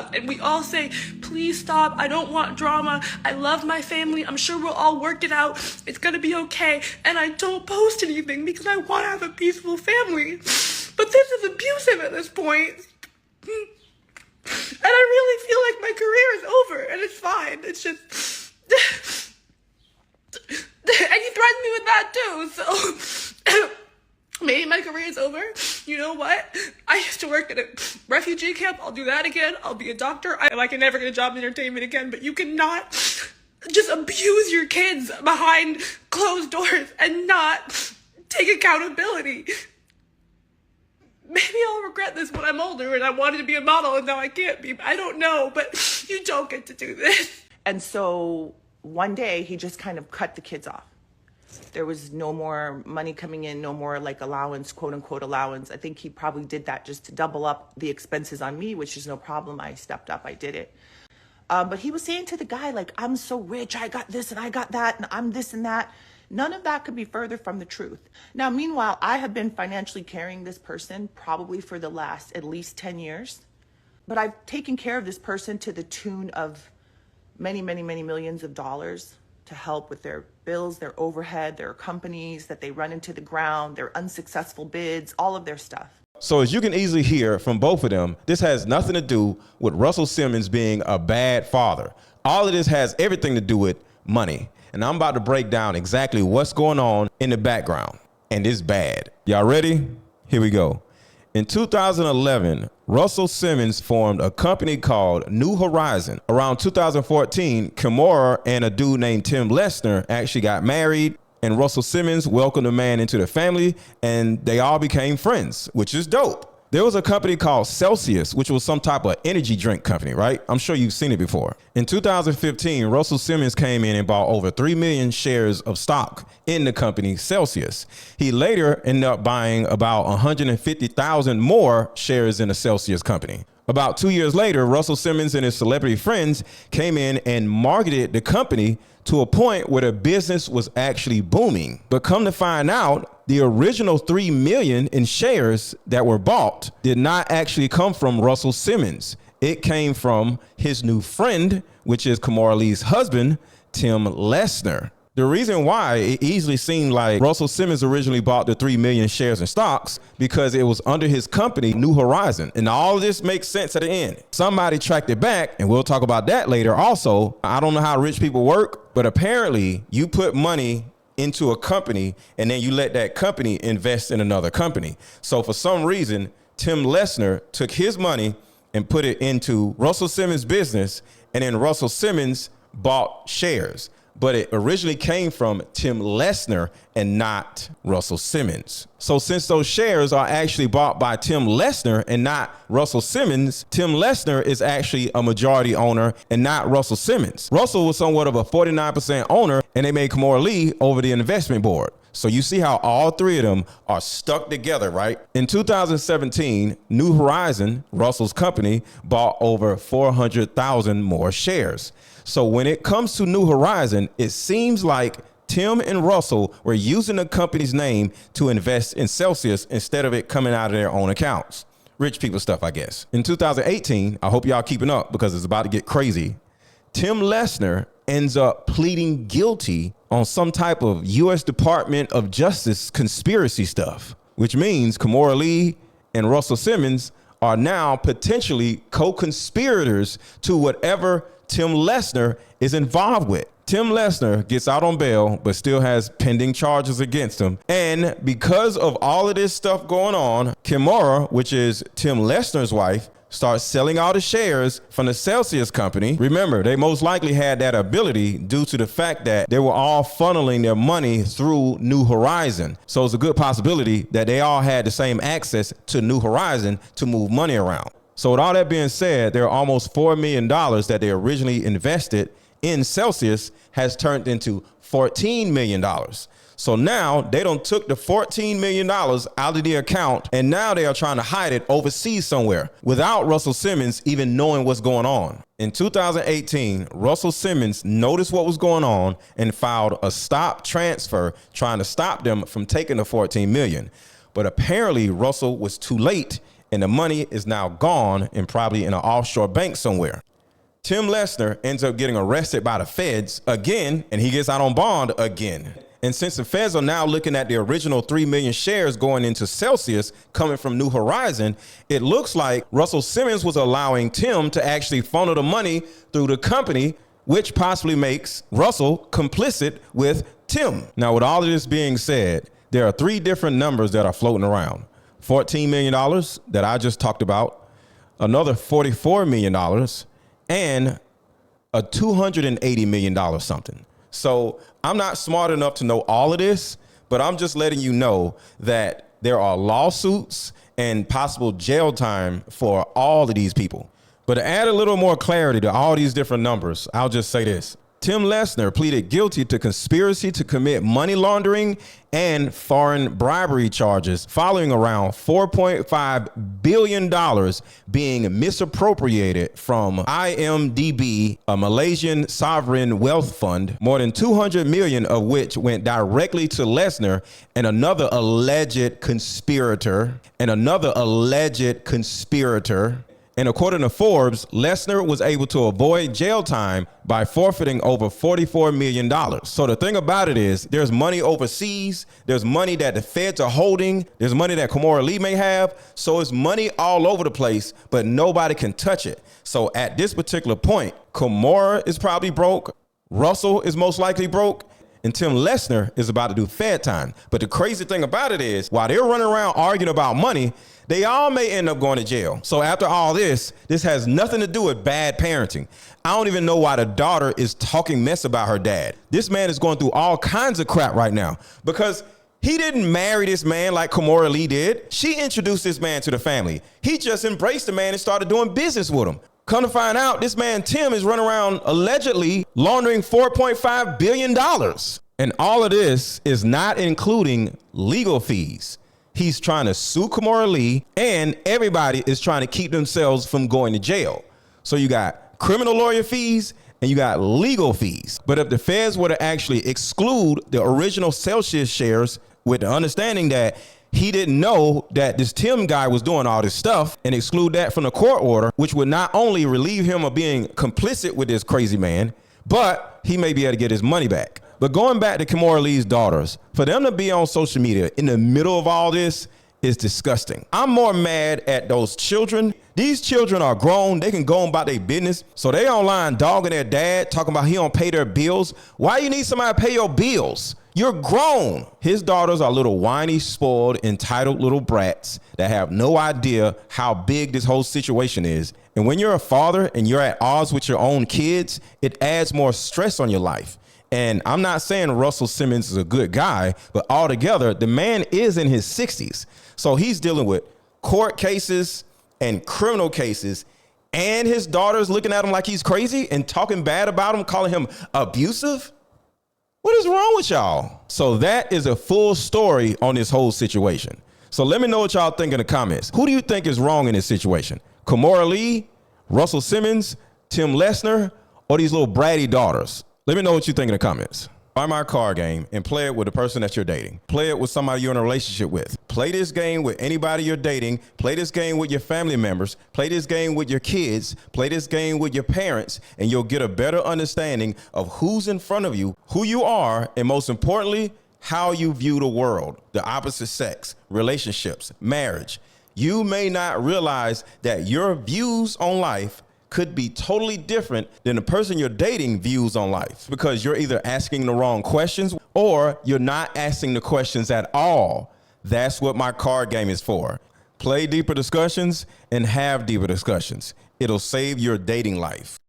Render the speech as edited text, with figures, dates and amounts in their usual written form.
stop. And we all say, please stop. I don't want drama. I love my family. I'm sure we'll all work it out. It's going to be okay. And I don't post anything because I want to have a peaceful family. But this is abusive at this point. And I really feel like my career is over, and it's fine. It's just, and he threatened me with that too, so maybe my career is over. You know what? I used to work at a refugee camp. I'll do that again. I'll be a doctor. I can never get a job in entertainment again, but you cannot just abuse your kids behind closed doors and not take accountability. Maybe I'll regret this when I'm older and I wanted to be a model and now I can't be. I don't know, but you don't get to do this. And so one day he just kind of cut the kids off. There was no more money coming in, no more like allowance, quote unquote allowance. I think he probably did that just to double up the expenses on me, which is no problem. I stepped up, I did it. But he was saying to the guy, like, I'm so rich, I got this and I got that, and I'm this and that. None of that could be further from the truth. Now, meanwhile, I have been financially carrying this person probably for the last at least 10 years. But I've taken care of this person to the tune of many, many, many millions of dollars to help with their bills, their overhead, their companies that they run into the ground, their unsuccessful bids, all of their stuff. So as you can easily hear from both of them, this has nothing to do with Russell Simmons being a bad father. All of this has everything to do with money. And I'm about to break down exactly what's going on in the background. And it's bad. Y'all ready? Here we go. In 2011, Russell Simmons formed a company called New Horizon. Around 2014, Kimora and a dude named Tim Lesner actually got married, and Russell Simmons welcomed the man into the family, and they all became friends, which is dope. There was a company called Celsius, which was some type of energy drink company, right? I'm sure you've seen it before. In 2015, Russell Simmons came in and bought over 3 million shares of stock in the company Celsius. He later ended up buying about 150,000 more shares in the Celsius company. About 2 years later, Russell Simmons and his celebrity friends came in and marketed the company to a point where the business was actually booming. But come to find out, the original 3 million in shares that were bought did not actually come from Russell Simmons. It came from his new friend, which is Kimora Lee's husband, Tim Lesner. The reason why it easily seemed like Russell Simmons originally bought the 3 million shares in stocks because it was under his company, New Horizon. And all of this makes sense at the end. Somebody tracked it back, and we'll talk about that later also. I don't know how rich people work, but apparently you put money into a company and then you let that company invest in another company. So for some reason, Tim Lesner took his money and put it into Russell Simmons' business, and then Russell Simmons bought shares. But it originally came from Tim Lesner and not Russell Simmons. So since those shares are actually bought by Tim Lesner and not Russell Simmons, Tim Lesner is actually a majority owner and not Russell Simmons. Russell was somewhat of a 49% owner, and they made Kimora Lee over the investment board. So you see how all three of them are stuck together, right? In 2017, New Horizon, Russell's company, bought over 400,000 more shares. So when it comes to New Horizon, it seems like Tim and Russell were using the company's name to invest in Celsius instead of it coming out of their own accounts. Rich people stuff, I guess. In 2018, I hope y'all keeping up because it's about to get crazy. Tim Lesner ends up pleading guilty on some type of U.S. Department of Justice conspiracy stuff, which means Kimora Lee and Russell Simmons are now potentially co-conspirators to whatever Tim Lesner is involved with. Tim Lesner gets out on bail, but still has pending charges against him. And because of all of this stuff going on, Kimora, which is Tim Lesner's wife, starts selling all the shares from the Celsius company. Remember, they most likely had that ability due to the fact that they were all funneling their money through New Horizon. So it's a good possibility that they all had the same access to New Horizon to move money around. So with all that being said, there are almost $4 million that they originally invested in Celsius has turned into $14 million. So now they done took the $14 million out of the account, and now they are trying to hide it overseas somewhere without Russell Simmons even knowing what's going on. In 2018, Russell Simmons noticed what was going on and filed a stop transfer trying to stop them from taking the $14 million. But apparently Russell was too late and the money is now gone and probably in an offshore bank somewhere. Tim Lesnar ends up getting arrested by the feds again, and he gets out on bond again. And since the feds are now looking at the original 3 million shares going into Celsius coming from New Horizon, it looks like Russell Simmons was allowing Tim to actually funnel the money through the company, which possibly makes Russell complicit with Tim. Now, with all of this being said, there are 3 different numbers that are floating around. $14 million that I just talked about, another $44 million, and a $280 million something. So I'm not smart enough to know all of this, but I'm just letting you know that there are lawsuits and possible jail time for all of these people. But to add a little more clarity to all these different numbers, I'll just say this. Tim Lesnar pleaded guilty to conspiracy to commit money laundering and foreign bribery charges following around $4.5 billion being misappropriated from IMDb, a Malaysian sovereign wealth fund, more than $200 million of which went directly to Lesnar and another alleged conspirator. And according to Forbes, Lesnar was able to avoid jail time by forfeiting over $44 million. So the thing about it is there's money overseas. There's money that the feds are holding. There's money that Kimora Lee may have. So it's money all over the place, but nobody can touch it. So at this particular point, Kimora is probably broke. Russell is most likely broke. And Tim Lesnar is about to do fed time. But the crazy thing about it is while they're running around arguing about money, they all may end up going to jail. So after all this has nothing to do with bad parenting. I don't even know why the daughter is talking mess about her dad. This man is going through all kinds of crap right now because he didn't marry this man like Kimora Lee did. She introduced this man to the family. He just embraced the man and started doing business with him. Come to find out, this man Tim is running around allegedly laundering $4.5 billion. And all of this is not including legal fees. He's trying to sue Kimora Lee, and everybody is trying to keep themselves from going to jail. So you got criminal lawyer fees and you got legal fees. But if the feds were to actually exclude the original Celsius shares with the understanding that he didn't know that this Tim guy was doing all this stuff and exclude that from the court order, which would not only relieve him of being complicit with this crazy man, but he may be able to get his money back. But going back to Kimora Lee's daughters, for them to be on social media in the middle of all this is disgusting. I'm more mad at those children. These children are grown. They can go about their business. So they online dogging their dad, talking about he don't pay their bills. Why you need somebody to pay your bills? You're grown. His daughters are little whiny, spoiled, entitled little brats that have no idea how big this whole situation is. And when you're a father and you're at odds with your own kids, it adds more stress on your life. And I'm not saying Russell Simmons is a good guy, but altogether, the man is in his 60s. So he's dealing with court cases and criminal cases, and his daughter's looking at him like he's crazy and talking bad about him, calling him abusive. What is wrong with y'all? So that is a full story on this whole situation. So let me know what y'all think in the comments. Who do you think is wrong in this situation? Kimora Lee, Russell Simmons, Tim Lesnar, or these little bratty daughters? Let me know what you think in the comments. Buy my card game and play it with the person that you're dating. Play it with somebody you're in a relationship with. Play this game with anybody you're dating. Play this game with your family members. Play this game with your kids. Play this game with your parents, and you'll get a better understanding of who's in front of you, who you are, and most importantly, how you view the world, the opposite sex, relationships, marriage. You may not realize that your views on life could be totally different than the person you're dating views on life, because you're either asking the wrong questions or you're not asking the questions at all. That's what my card game is for. Play deeper discussions and have deeper discussions. It'll save your dating life.